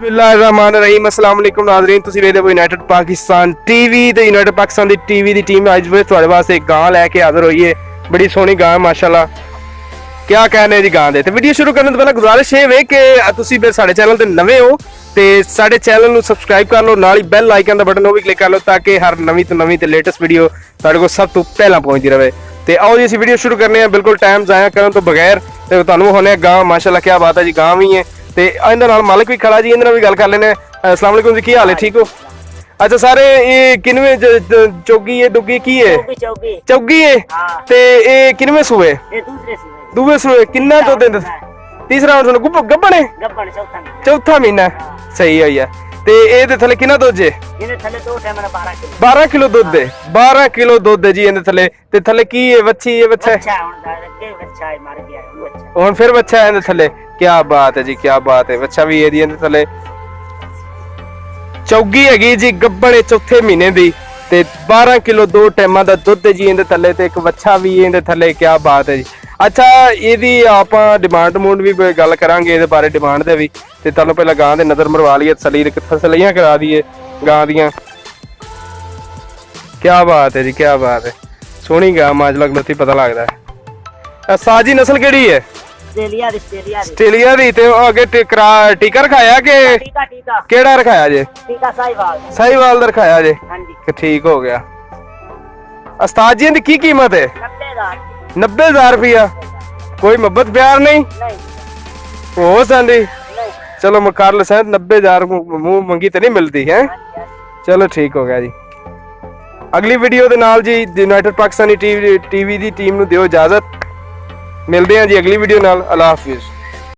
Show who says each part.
Speaker 1: बिस्मिल्लाहिर्रहमानिर्रहीम अस्सलाम वालेकुम नाज़रीन तुसीं वेखदे हो यूनाइटेड पाकिस्तान टीवी ते यूनाइटेड पाकिस्तान दी टीवी दी टीम अज फिर तुहाडे वास्ते एक गां लैके हाज़र होई है। बड़ी सोहनी गां माशाअल्लाह। क्या कहने जी गां दे ते वीडियो शुरू करने तो पहले गुजारिश ये वे कि तुसीं फिर साडे चैनल ते नवे हो ते साडे चैनल नूं सबसक्राइब कर लो, नाल ही बैल आइकन दा बटन वो भी क्लिक कर लो ताकि हर नवीं तो नवीं ते लेटेस्ट वीडियो तुहाडे कोल सब तो पहला पहुंचदी रहे। ते आओ जी असीं वीडियो शुरू करने हैं बिल्कुल टाइम ज़ाया करन तो बगैर। ते तुहानूं होने गां माशाअल्लाह क्या बात है जी, गां भी है ते इहदे नाल मालिक भी खड़ा जी, इहदे नाल भी गल कर लेने। अस्सलाम वालेकुम जी, की हाल है? ठीक हो? अच्छा सारे ये किनवे चौगी है डुगी की है? चौगी है ते ये किनवे सूए? दूसरे सूए। किन्ना दुध दिंदे? तीसरा सुनो गब्बन है? चौथा महीना सही होई है। ते ए दे थले किन्ना दुध जे? इहदे थले 2 टाइम 12 किलो दुध दे। 12 किलो दुध है जी इहदे थले। ते थले की है? बच्ची है? बच्चा है? हुन फिर बच्चा है इहदे थले। क्या बात है जी, क्या बात है। बच्चा भी है इहदे थले। चौगी हैगी जी गब्बन चौथे महीने दी ते 12 किलो 2 टाइम दा दुध जी इहदे थले ते एक बच्चा भी इहदे थले। क्या बात है जी। अच्छा ਇਹਦੀ ਆਪਾਂ ਡਿਮਾਂਡ ਮੂਡ ਵੀ ਗੱਲ ਕਰਾਂਗੇ ਇਹਦੇ ਬਾਰੇ ਡਿਮਾਂਡ ਦੇ ਵੀ ਤੇ ਤੁਹਾਨੂੰ ਪਹਿਲਾਂ ਗਾਂ ਦੇ ਨਜ਼ਰ ਮਰਵਾ ਲਈਏ, ਤਸਲੀਆਂ ਕਰਾ ਦਈਏ ਗਾਂ ਦੀਆਂ। ਕੀ ਬਾਤ ਹੈ ਜੀ, ਕੀ ਬਾਤ ਹੈ। ਸੋਹਣੀ ਗਾਂ ਮਾਜਲਕ ਨਤੀ ਪਤਾ ਲੱਗਦਾ ਹੈ। ਸਾਜੀ ਨਸਲ ਕਿਹੜੀ ਹੈ? ਆਸਟ੍ਰੇਲੀਆ ਦੀ। ਤੇ ਅੱਗੇ ਟੀਕਾ ਰਖਾਇਆ ਕਿ ਕਿਹੜਾ ਰਖਾਇਆ ਜੇ? ਸਾਹੀਵਾਲ ਦਾ ਰਖਾਇਆ ਜੇ। ਠੀਕ ਹੋ ਗਿਆ। ਉਸਤਾਦ ਜੀ ਦੀ ਕੀ ਕੀਮਤ ਹੈ? 90,000 रुपया। कोई मोहब्बत प्यार नहीं हो सकती? चलो मुकार लो शायद 90,000 मुंह मंगी तो नहीं मिलती है। चलो ठीक हो गया जी। अगली वीडियो दे नाल जी यूनाइटेड पाकिस्तानी टीवी दी टीम नूं दिओ इजाजत। मिलते हैं जी अगली वीडियो नाल। अल्लाह हाफिज़।